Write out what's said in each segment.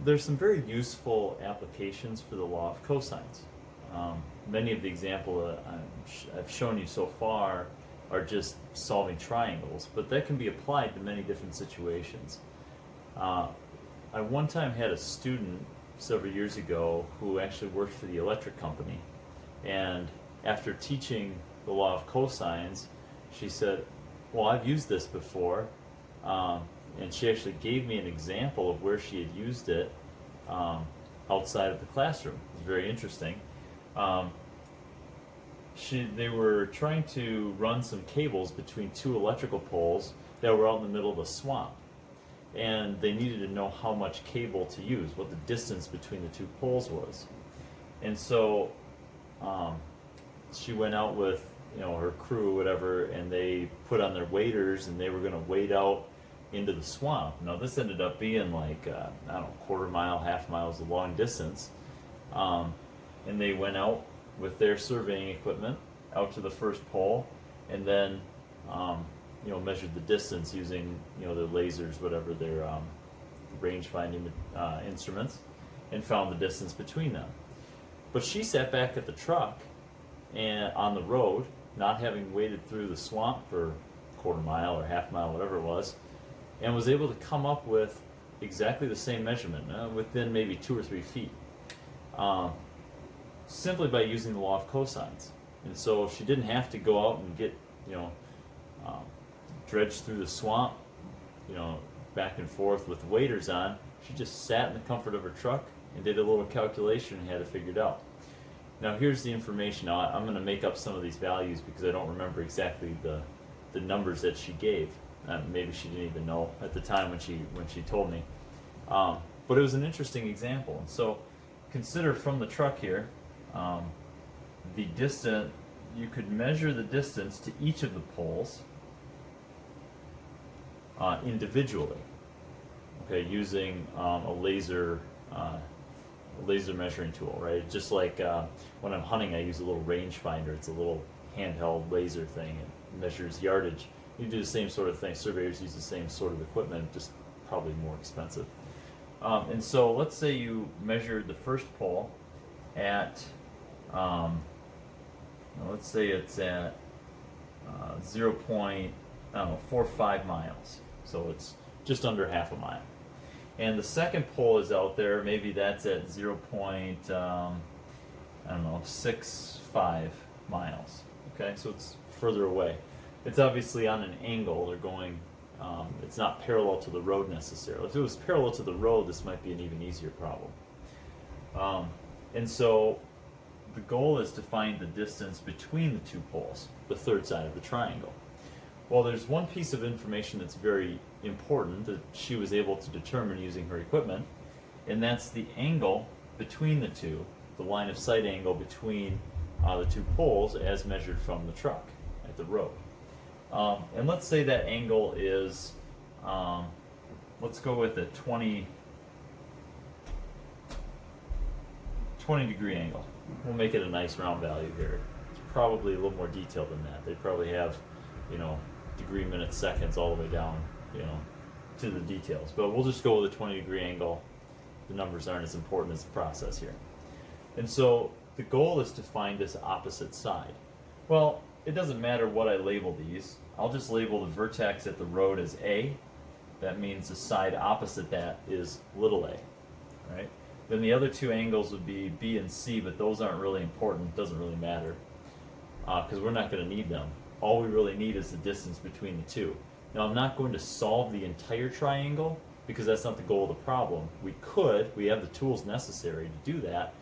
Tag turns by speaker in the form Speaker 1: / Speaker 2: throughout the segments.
Speaker 1: there's some very useful applications for the law of cosines. Many of the examples I've shown you so far are just solving triangles, but that can be applied to many different situations. I one time had a student several years ago who actually worked for the electric company, and after teaching the law of cosines, she said, well, I've used this before, and she actually gave me an example of where she had used it outside of the classroom. It was very interesting. They were trying to run some cables between two electrical poles that were out in the middle of a swamp. And they needed to know how much cable to use, what the distance between the two poles was. And so she went out with her crew, whatever, and they put on their waders and they were going to wade out into the swamp. Now this ended up being like, I don't know, quarter mile, half mile is a long distance. And they went out with their surveying equipment out to the first pole, and then measured the distance using their lasers, whatever their range finding instruments, and found the distance between them. But she sat back at the truck and on the road, not having waded through the swamp for a quarter mile or half mile, whatever it was, and was able to come up with exactly the same measurement within maybe 2 or 3 feet, simply by using the law of cosines. And so she didn't have to go out and get dredge through the swamp, back and forth with the waders on. She just sat in the comfort of her truck and did a little calculation and had it figured out. Now here's the information. Now I'm going to make up some of these values because I don't remember exactly the numbers that she gave. Maybe she didn't even know at the time when she told me. But it was an interesting example. And so consider from the truck here, the distance. You could measure the distance to each of the poles individually, okay, using a laser measuring tool, right? Just like when I'm hunting, I use a little range finder. It's a little handheld laser thing. It measures yardage. You do the same sort of thing. Surveyors use the same sort of equipment, just probably more expensive. And so let's say you measured the first pole at, let's say it's at 0.45 miles. So it's just under half a mile. And the second pole is out there, maybe that's at 0.65 miles. Okay, so it's further away. It's obviously on an angle. They're going, it's not parallel to the road necessarily. If it was parallel to the road, this might be an even easier problem. And so the goal is to find the distance between the two poles, the third side of the triangle. Well, there's one piece of information that's very important that she was able to determine using her equipment, and that's the angle between the two, the line of sight angle between the two poles as measured from the truck at the road. And let's say that angle is, let's go with a 20 degree angle. We'll make it a nice round value here. It's probably a little more detailed than that. They probably have, degree, minutes, seconds, all the way down, to the details. But we'll just go with a 20 degree angle. The numbers aren't as important as the process here. And so the goal is to find this opposite side. Well, it doesn't matter what I label these. I'll just label the vertex at the road as A. That means the side opposite that is little a, right? Then the other two angles would be B and C, but those aren't really important. It doesn't really matter because we're not going to need them. All we really need is the distance between the two. Now I'm not going to solve the entire triangle because that's not the goal of the problem. We have the tools necessary to do that,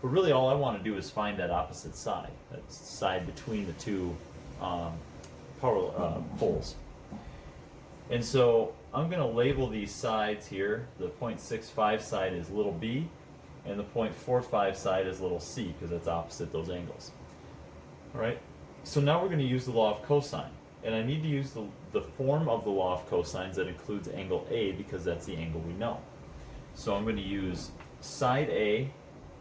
Speaker 1: but really all I want to do is find that opposite side, that side between the two poles. And so I'm going to label these sides here. The 0.65 side is little b, and the 0.45 side is little c, because that's opposite those angles. All right. So now we're going to use the law of cosine, and I need to use the form of the law of cosines that includes angle A because that's the angle we know. So I'm going to use side A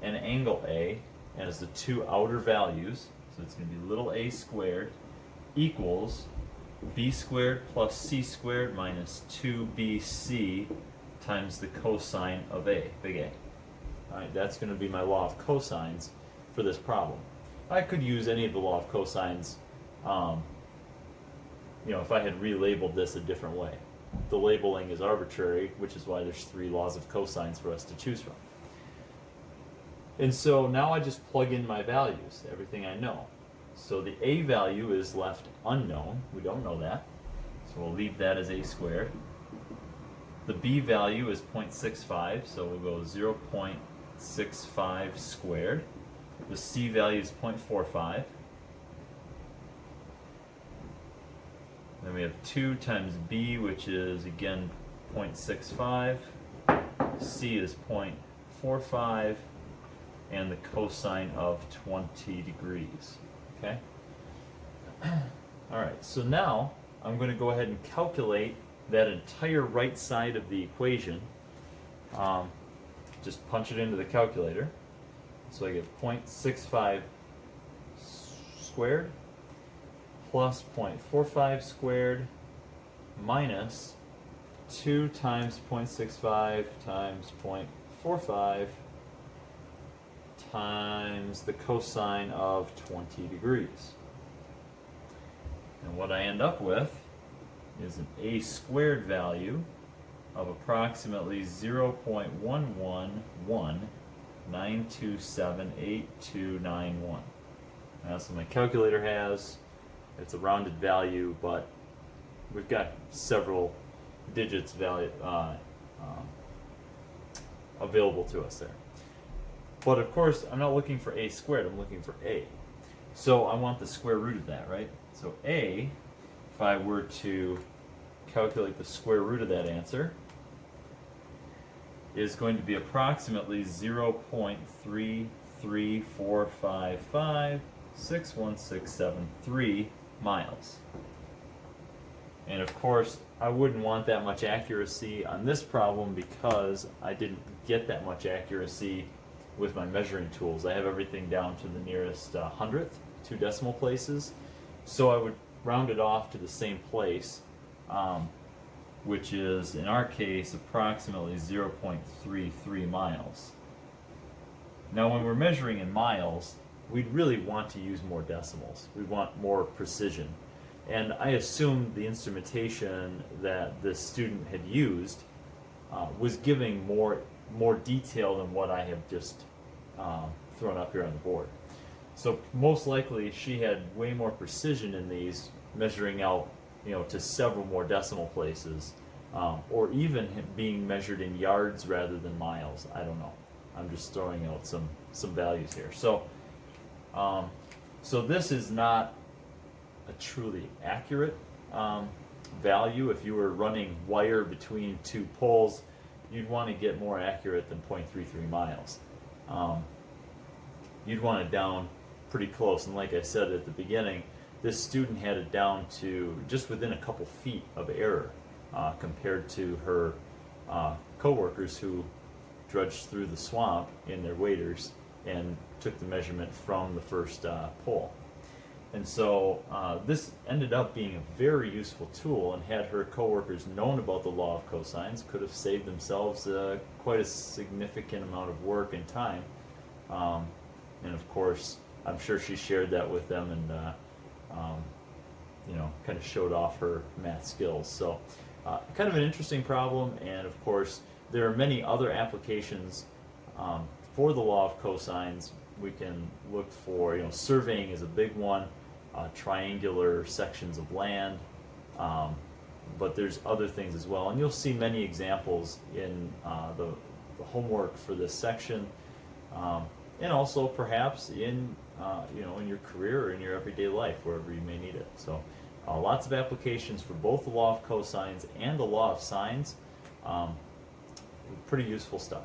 Speaker 1: and angle A as the two outer values. So it's going to be little a squared equals b squared plus c squared minus 2bc times the cosine of A, big A. All right, that's going to be my law of cosines for this problem. I could use any of the law of cosines, if I had relabeled this a different way. The labeling is arbitrary, which is why there's 3 laws of cosines for us to choose from. And so now I just plug in my values, everything I know. So the A value is left unknown. We don't know that. So we'll leave that as A squared. The B value is 0.65, so we'll go 0.65 squared. The C value is 0.45. Then we have 2 times B, which is again 0.65. C is 0.45. And the cosine of 20 degrees. Okay? Alright, so now I'm going to go ahead and calculate that entire right side of the equation. Just punch it into the calculator. So I get 0.65 squared plus 0.45 squared minus 2 times 0.65 times 0.45 times the cosine of 20 degrees. And what I end up with is an A squared value of approximately 0.11192782291. That's what my calculator has. It's a rounded value, but we've got several digits available to us there. But of course, I'm not looking for A squared, I'm looking for A. So I want the square root of that, right? So A, if I were to calculate the square root of that answer, is going to be approximately 0.33455,61673 miles. And of course, I wouldn't want that much accuracy on this problem because I didn't get that much accuracy with my measuring tools. I have everything down to the nearest hundredth, 2 decimal places. So I would round it off to the same place, which is, in our case, approximately 0.33 miles. Now when we're measuring in miles, we'd really want to use more decimals. We want more precision. And I assumed the instrumentation that this student had used was giving more detail than what I have just thrown up here on the board. So most likely she had way more precision in these, measuring out to several more decimal places, or even being measured in yards rather than miles. I don't know. I'm just throwing out some values here. So this is not a truly accurate value. If you were running wire between 2 poles, you'd want to get more accurate than 0.33 miles. You'd want it down pretty close, and like I said at the beginning, this student had it down to just within a couple feet of error compared to her co-workers who drudged through the swamp in their waders and took the measurement from the first pole. And so this ended up being a very useful tool, and had her coworkers known about the law of cosines, could have saved themselves quite a significant amount of work and time. And of course, I'm sure she shared that with them and kind of showed off her math skills. So kind of an interesting problem, and of course, there are many other applications for the law of cosines. We can look for, surveying is a big one. Triangular sections of land, but there's other things as well, and you'll see many examples in the homework for this section, and also perhaps in in your career or in your everyday life, wherever you may need it. So lots of applications for both the law of cosines and the law of sines. Pretty useful stuff.